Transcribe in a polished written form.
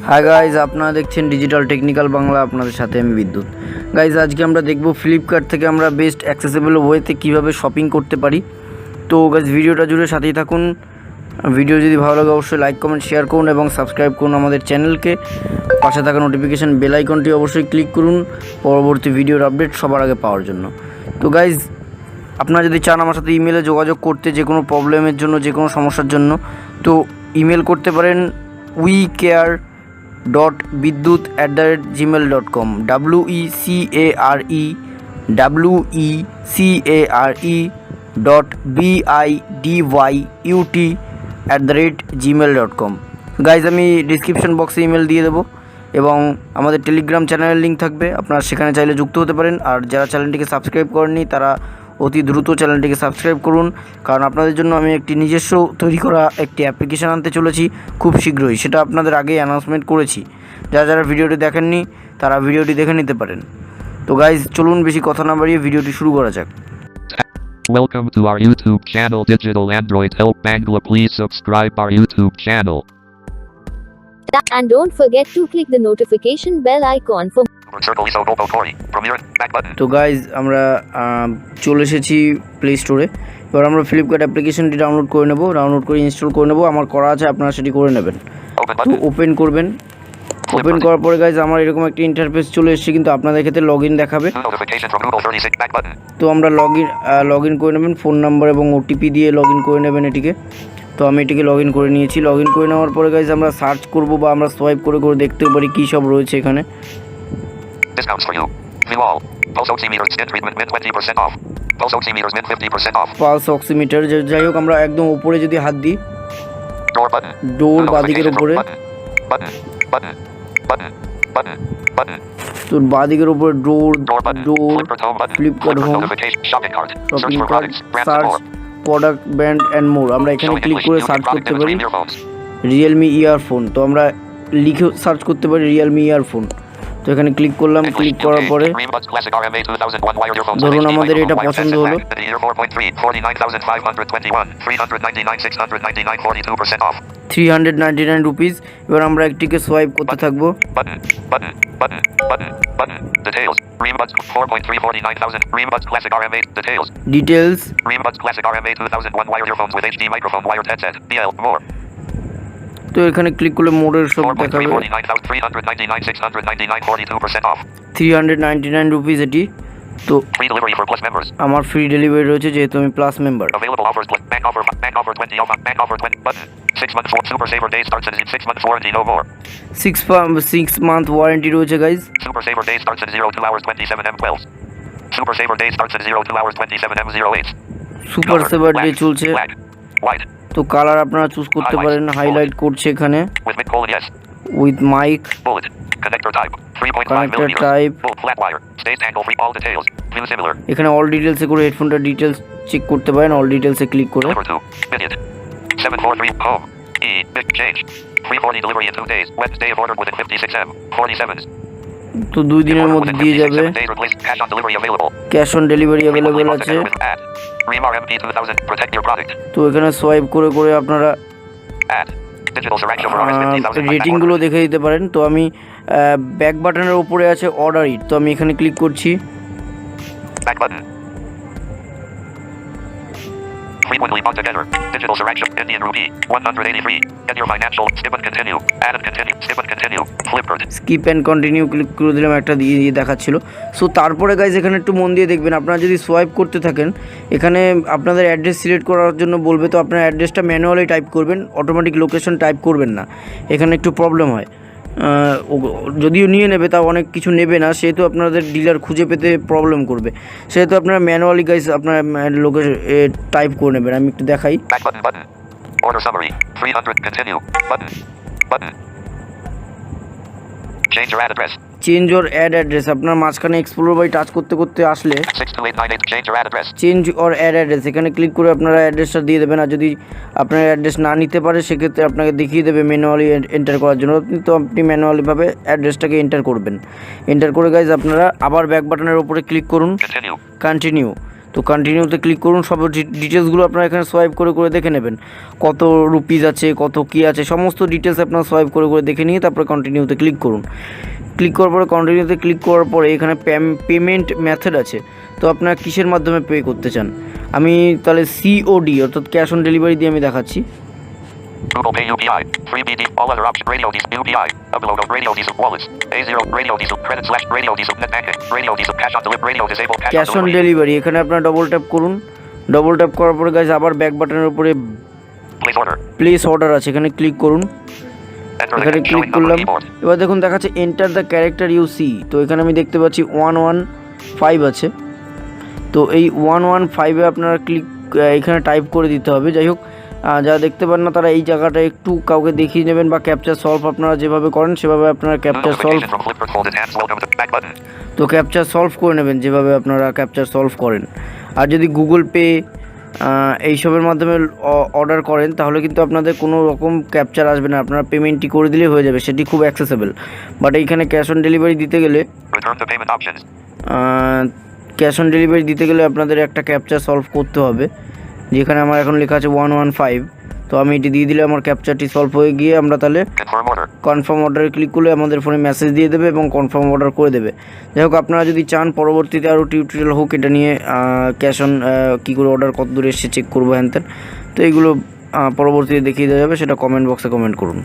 Hi guys, আপনারা দেখছেন digital technical Bangla. আপনাদের সাথে আমি বিদ্যুৎ। গাইজ, আজকে আমরা দেখব ফ্লিপকার্ট থেকে আমরা বেস্ট অ্যাক্সেসেবল ওয়েতে কীভাবে শপিং করতে পারি। তো গাইজ, ভিডিওটা জুড়ে সাথেই থাকুন। ভিডিও যদি ভালো লাগে অবশ্যই লাইক কমেন্ট শেয়ার করুন এবং সাবস্ক্রাইব করুন আমাদের চ্যানেলকে। পাশে থাকা নোটিফিকেশান বেল আইকনটি অবশ্যই ক্লিক করুন পরবর্তী ভিডিওর আপডেট সবার আগে পাওয়ার জন্য। তো গাইজ, আপনারা যদি চান আমার সাথে ইমেলে যোগাযোগ করতে যে কোনো প্রবলেমের জন্য, যে কোনো সমস্যার জন্য, তো ইমেল করতে পারেন wecare.bidyut@gmail.com wecare.bidyut@gmail.com। গাইজ, আমি ডিসক্রিপশন বক্সে ইমেল দিয়ে দেবো এবং আমাদের টেলিগ্রাম চ্যানেলের লিঙ্ক থাকবে, আপনারা সেখানে চাইলে যুক্ত হতে পারেন। আর যারা চ্যানেলটিকে সাবস্ক্রাইব করেননি তারা অতি দ্রুত চ্যানেলটিকে সাবস্ক্রাইব করুন, কারণ আপনাদের জন্য আমি একটি নিজস্ব তৈরি করা একটি অ্যাপ্লিকেশান আনতে চলেছি খুব শীঘ্রই। সেটা আপনাদের আগেই অ্যানাউন্সমেন্ট করেছি। যারা ভিডিওটি দেখেননি তারা ভিডিওটি দেখে নিতে পারেন। তো গাইজ, চলুন বেশি কথা না বাড়িয়ে ভিডিওটি শুরু করা যাক। Welcome to our YouTube channel Digital Android Help Bangla. Please subscribe our YouTube channel. And don't forget to click the notification bell icon for তো গাইজ, আমরা চলে এসেছি প্লে স্টোরে। এবার আমরা ফ্লিপকার্ট অ্যাপ্লিকেশনটি ডাউনলোড করে ইনস্টল করে নেব। আমার করা আছে, আপনারা সেটি করে নেবেন। তো ওপেন করবেন। ওপেন করার পরে গাইজ আমার এরকম একটা ইন্টারফেস চলে এসেছে, কিন্তু আপনাদের ক্ষেত্রে লগ ইন দেখাবে। তো আমরা লগ ইন করে নেবেন, ফোন নাম্বার এবং ওটিপি দিয়ে লগ ইন করে নেবেন এটিকে। তো আমি এটিকে লগ ইন করে নিয়েছি। লগ ইন করে নেওয়ার পরে গাইজ আমরা সার্চ করব বা আমরা সোয়াইপ করে করে দেখতে পারি কী সব রয়েছে এখানে। পালস অক্সিমিটার, যাই হোক, আমরা একদম উপরে যদি হাত দিই, ডোর বাদিকের উপরে, তো বাদিকের উপরে door, Flipkart home, shopping cart, search, product, brand and more. আমরা এখানে ক্লিক করে সার্চ করতে পারি রিয়েলমি ইয়ারফোন। তো আমরা লিখে সার্চ করতে পারি রিয়েলমি ইয়ারফোন। তো এখানে ক্লিক করলাম। ক্লিক করার পরে ধরুন আমাদের এটা পছন্দ হলো, 399 রুপিস। এবার আমরা একটিকে সোয়াইপ করতে থাকবো। ডিটেলস, তো এখানে ক্লিক করলে মোডের সব দেখাবে, 399 রুপিস এটি। তো আমার ফ্রি ডেলিভারি রয়েছে যেহেতু আমি প্লাস মেম্বার। 6 মান্থ ওয়ারেন্টি রয়েছে গাইজ। সুপার সেভার ডে চলছে। তো কালার আপনারা চুজ করতে পারেন, হাইলাইট করছে এখানে উইথ মাইক, কানেক্টর টাইপ। এখানে অল ডিটেলসে করে হেডফোনটা ডিটেলস চেক করতে পারেন, অল ডিটেলসে ক্লিক করে। তো 2 দিনের মধ্যে দিয়ে যাবে। ক্যাশ অন ডেলিভারি অ্যাভেলেবেল আছে। তো এখানে সোয়াইপ করে করে আপনারা রেটিংগুলো দেখে দিতে পারেন। তো আমি ব্যাক বাটনের উপরে আছে অর্ডার ইট, তো আমি এখানে ক্লিক করছি। Frequently bought together. Digital selection. Indian rupee. 183. Get your financial. Skip and continue. Add and continue. Skip and continue. Flipkart. Skip and continue click করে দিলাম, একটা দিয়ে দেখাচ্ছিল। সো তারপরে গাইজ এখানে একটু মন দিয়ে দেখবেন, আপনারা যদি সোয়াইপ করতে থাকেন এখানে আপনাদের অ্যাড্রেস সিলেক্ট করার জন্য বলবে। তো আপনার অ্যাড্রেসটা ম্যানুয়ালি টাইপ করবেন, অটোমেটিক লোকেশন টাইপ করবেন না, এখানে একটু প্রবলেম হয়। যদিও নিয়ে নেবে তাও অনেক কিছু নেবে না, সেহেতু আপনাদের ডিলার খুঁজে পেতে প্রবলেম করবে, সেহেতু আপনারা ম্যানুয়ালি গাইজ আপনার লোকেশন টাইপ করে নেবেন। আমি একটু দেখাই। চেঞ্জ ওর অ্যাড অ্যাড্রেস, আপনার মাঝখানে এক্সপ্লোর বাই টাচ করতে করতে আসলে চেঞ্জ ওর অ্যাড অ্যাড্রেস, এখানে ক্লিক করে আপনারা অ্যাড্রেসটা দিয়ে দেবেন। আর যদি আপনার অ্যাড্রেস না নিতে পারে সেক্ষেত্রে আপনাকে দেখিয়ে দেবে ম্যানুয়ালি এন্টার করার জন্য। তো আপনি ম্যানুয়ালিভাবে অ্যাড্রেসটাকে এন্টার করবেন। এন্টার করে গাইজ আপনারা আবার ব্যাক বাটনের উপরে ক্লিক করুন, কন্টিনিউ। তো কন্টিনিউতে ক্লিক করুন। সব ডিটেলসগুলো আপনারা এখানে সোয়াইপ করে করে দেখে নেবেন, কত রুপিস আছে, কত কী আছে, সমস্ত ডিটেলস আপনারা সোয়াইপ করে করে দেখে নিয়ে তারপরে কন্টিনিউতে ক্লিক করুন। ক্লিক করার পরে কন্টিনিউতে ক্লিক করার পরে এখানে পেমেন্ট মেথড আছে। তো আপনারা কিসের মাধ্যমে পে করতে চান? আমি তাহলে COD অর্থাৎ ক্যাশ অন ডেলিভারি দিয়ে আমি দেখাচ্ছি। Google Pay UPI, free BD, all other options, Radio Diesel, UPI, upload of Radio Diesel wallets, A0, Radio Diesel, credit slash Radio Diesel, net banking, Radio Diesel, cash on delivery, Radio disable, cash on delivery এখানে আপনারা double tap করুন। Double tap করার পরে guys আবার back বাটনের উপরে place order আছে, এখানে ক্লিক করুন। এখানে ক্লিক করলাম। এবার দেখুন দেখাচ্ছে enter the character U C. তো এখানে আমি দেখতে পাচ্ছি 115 আছে। তো এই 115-এ আপনারা এখানে টাইপ করে দিতে হবে। যাই হোক, যারা দেখতে পান না তারা এই জায়গাটা একটু কাউকে দেখিয়ে নেবেন, বা ক্যাপচার সলভ আপনারা যেভাবে করেন সেভাবে আপনারা ক্যাপচার সলভ করে নেবেন, যেভাবে আপনারা ক্যাপচার সলভ করেন। আর যদি গুগল পে এইসবের মাধ্যমে অর্ডার করেন তাহলে কিন্তু আপনাদের কোনো রকম ক্যাপচার আসবে না, আপনারা পেমেন্টটি করে দিলেই হয়ে যাবে, সেটি খুব অ্যাক্সেসেবল। বাট এইখানে ক্যাশ অন ডেলিভারি দিতে গেলে আপনাদের একটা ক্যাপচার সলভ করতে হবে, যেখানে আমার এখন লেখা আছে 115। তো আমি এটি দিয়ে দিলে আমার ক্যাপচারটি সলভ হয়ে গিয়ে আমরা তাহলে কনফার্ম অর্ডারে ক্লিক করলে আমাদের ফোনে মেসেজ দিয়ে দেবে এবং কনফার্ম অর্ডার করে দেবে। যাই হোক, আপনারা যদি চান পরবর্তীতে আরও টিউটোরিয়াল হোক এটা নিয়ে, ক্যাশ অন কী করে অর্ডার কত দূরে এসে চেক করবো হ্যান ত্যান, তো এইগুলো পরবর্তীতে দেখিয়ে দেওয়া যাবে, সেটা কমেন্ট বক্সে কমেন্ট করুন।